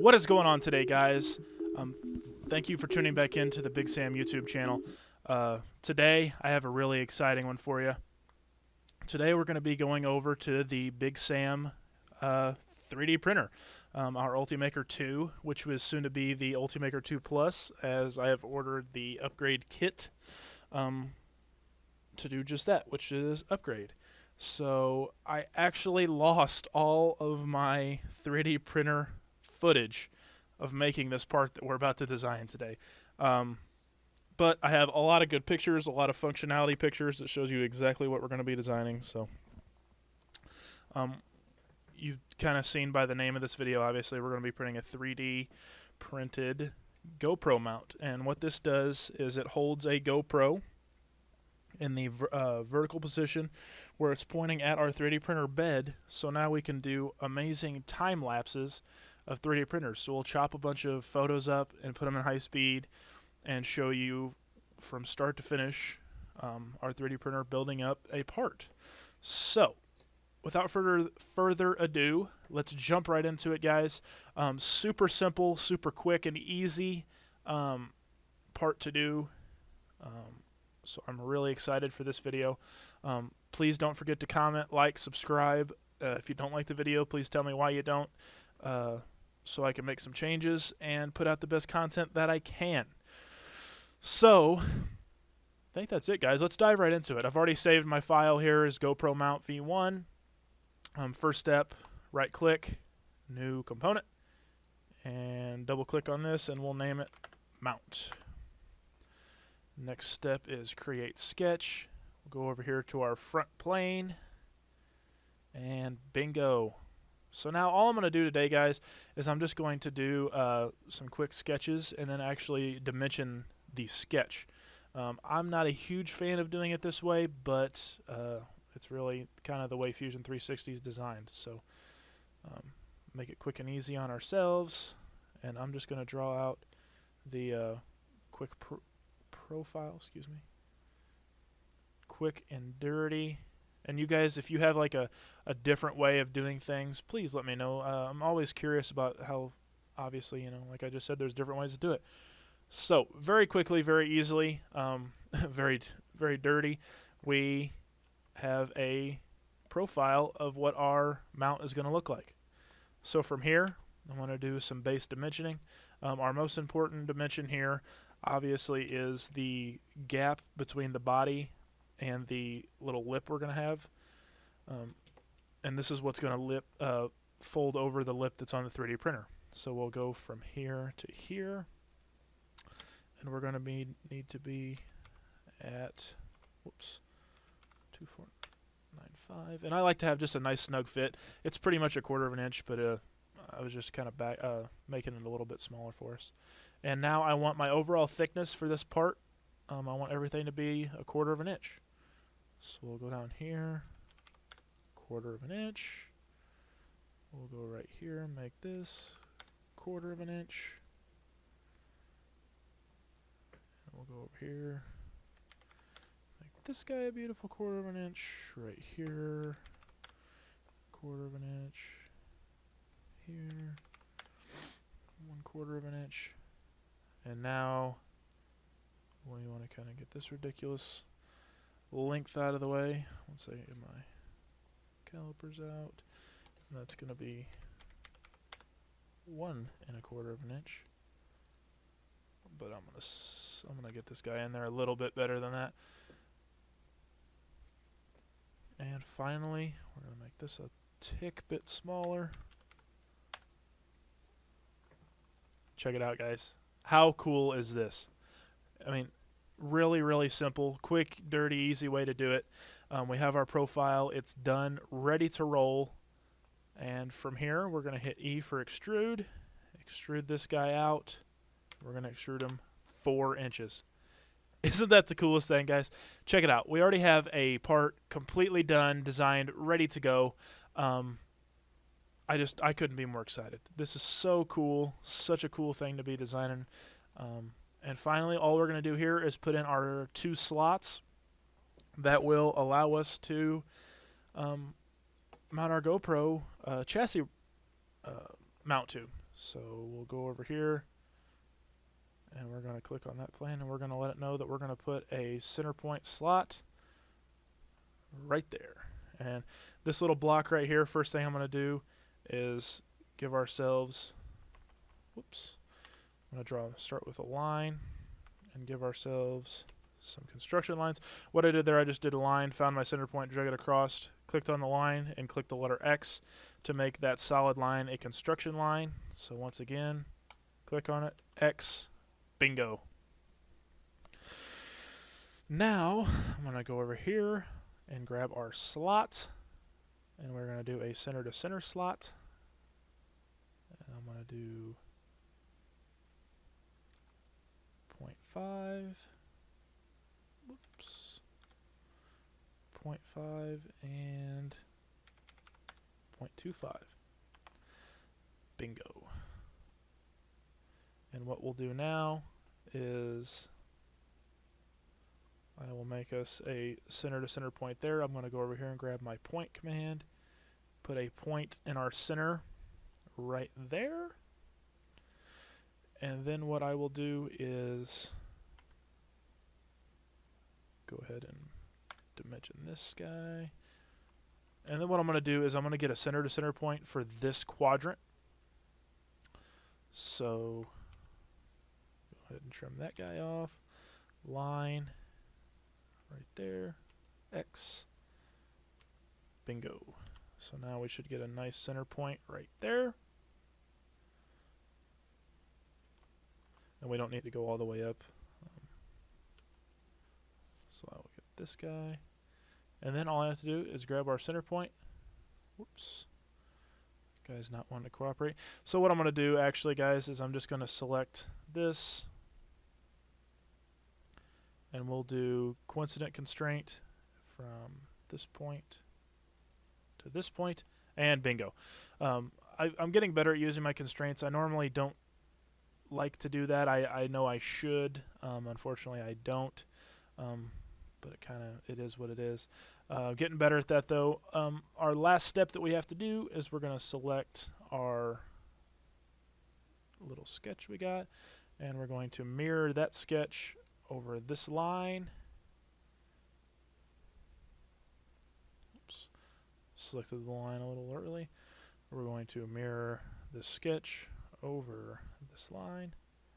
What is going on today, guys? Thank you for tuning back into the Big Sam YouTube channel. Today, I have a really exciting one for you. Today, we're going to be going over to the Big Sam 3D printer, our Ultimaker 2, which was soon to be the Ultimaker 2 Plus, as I have ordered the upgrade kit to do just that, which is upgrade. So I actually lost all of my 3D printer footage of making this part that we're about to design today. But I have a lot of good pictures, a lot of functionality pictures that shows you exactly what we're going to be designing. So you've kind of seen by the name of this video, obviously we're going to be printing a 3D printed GoPro mount. And what this does is it holds a GoPro in the vertical position where it's pointing at our 3D printer bed, so now we can do amazing time lapses of 3D printers. So we'll chop a bunch of photos up and put them in high speed and show you from start to finish our 3D printer building up a part. So without further ado, let's jump right into it, guys. Super simple, super quick and easy part to do. So I'm really excited for this video. Please don't forget to comment, like, subscribe. If you don't like the video, please tell me why you don't, so I can make some changes and put out the best content that I can. So I think that's it, guys. Let's dive right into it. I've already saved my file here as GoPro Mount V1. First step, right click, new component, and double click on this and we'll name it Mount. Next step is create sketch. We'll go over here to our front plane and bingo. So now all I'm going to do today, guys, is I'm just going to do some quick sketches and then actually dimension the sketch. I'm not a huge fan of doing it this way, but it's really kind of the way Fusion 360 is designed. So make it quick and easy on ourselves, and I'm just going to draw out the quick profile, quick and dirty. And you guys, if you have like a different way of doing things, please let me know. I'm always curious about how, obviously, like I just said, there's different ways to do it. So very quickly, very easily, very dirty, we have a profile of what our mount is going to look like. So from here, I want to do some base dimensioning. Our most important dimension here obviously is the gap between the body and the little lip we're going to have. And this is what's going to fold over the lip that's on the 3D printer. So we'll go from here to here, and we're going to need to be at 2495, and I like to have just a nice snug fit. It's pretty much 1/4 of an inch, but I was just kind of making it a little bit smaller for us. And now I want my overall thickness for this part. I want everything to be 1/4 of an inch. So we'll go down here, 1/4 of an inch. We'll go right here, make this 1/4 of an inch. And we'll go over here, make this guy a beautiful 1/4 of an inch. Right here, 1/4 of an inch. Here, 1/4 of an inch. And now we want to kind of get this ridiculous length out of the way. Once I get my calipers out, and that's going to be 1 1/4 of an inch. But I'm gonna get this guy in there a little bit better than that. And finally, we're gonna make this a tick bit smaller. Check it out, guys. How cool is this? I mean, really simple, quick, dirty, easy way to do it. We have our profile. It's done, ready to roll. And from here, we're going to hit E for extrude. Extrude this guy out. We're going to extrude him 4 inches. Isn't that the coolest thing, guys? Check it out. We already have a part completely done, designed, ready to go. I couldn't be more excited. This is so cool, such a cool thing to be designing. And finally, all we're going to do here is put in our 2 slots that will allow us to mount our GoPro chassis mount to. So we'll go over here, and we're going to click on that plane, and we're going to let it know that we're going to put a center point slot right there. And this little block right here, first thing I'm going to do is give ourselves, whoops, I'm going to start with a line and give ourselves some construction lines. What I did there, I just did a line, found my center point, drag it across, clicked on the line, and clicked the letter X to make that solid line a construction line. So once again, click on it, X, bingo. Now, I'm going to go over here and grab our slot, and we're going to do a center to center slot. And I'm going to do 0.5, whoops, 0.5 and 0.25. Bingo. And what we'll do now is I will make us a center to center point there. I'm going to go over here and grab my point command, put a point in our center right there. And then what I will do is go ahead and dimension this guy. And then what I'm going to do is I'm going to get a center to center point for this quadrant. So go ahead and trim that guy off. Line right there. X. Bingo. So now we should get a nice center point right there. And we don't need to go all the way up. So I will get this guy. And then all I have to do is grab our center point. Whoops. Guy's not wanting to cooperate. So what I'm going to do actually, guys, is I'm just going to select this. And we'll do coincident constraint from this point to this point. And bingo. I'm getting better at using my constraints. I normally don't like to do that. I know I should. Unfortunately, I don't. But it is what it is. Getting better at that though. Our last step that we have to do is we're going to select our little sketch we got, and we're going to mirror that sketch over this line. Oops. Selected the line a little early. We're going to mirror the sketch over this line.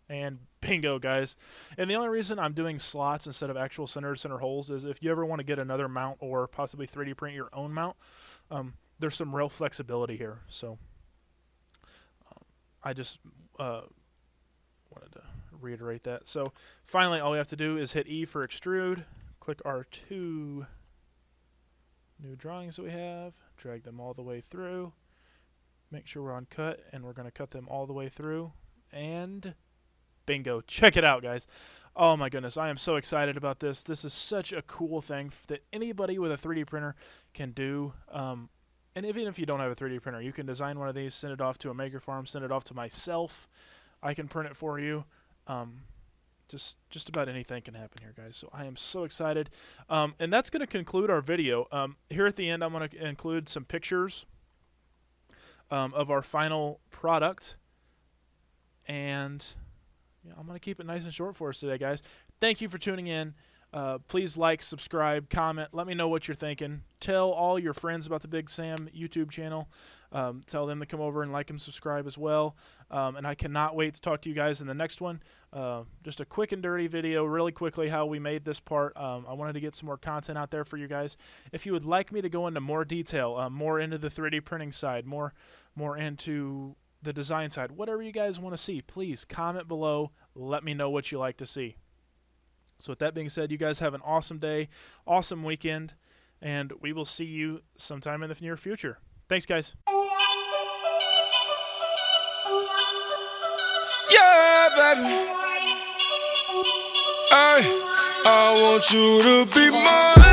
And bingo, guys. And the only reason I'm doing slots instead of actual center-to-center holes is if you ever want to get another mount or possibly 3D print your own mount, there's some real flexibility here. So I just wanted to reiterate that. So finally, all we have to do is hit E for extrude, click our two new drawings that we have, drag them all the way through, make sure we're on cut, and we're going to cut them all the way through, and bingo. Check it out, guys. Oh my goodness, I am so excited about this. This is such a cool thing that anybody with a 3D printer can do. And even if you don't have a 3D printer, you can design one of these, send it off to a maker farm, send it off to myself. I can print it for you. Just about anything can happen here, guys. So I am so excited. And that's going to conclude our video. Here at the end, I'm going to include some pictures of our final product. And I'm going to keep it nice and short for us today, guys. Thank you for tuning in. Please like, subscribe, comment. Let me know what you're thinking. Tell all your friends about the Big Sam YouTube channel. Tell them to come over and like and subscribe as well. And I cannot wait to talk to you guys in the next one. Just a quick and dirty video, really quickly, how we made this part. I wanted to get some more content out there for you guys. If you would like me to go into more detail, more into the 3D printing side, more into the design side, whatever you guys want to see, please comment below. Let me know what you like to see. So with that being said, you guys have an awesome day, awesome weekend, and we will see you sometime in the near future. Thanks, guys. Yeah, baby. I want you to be mine.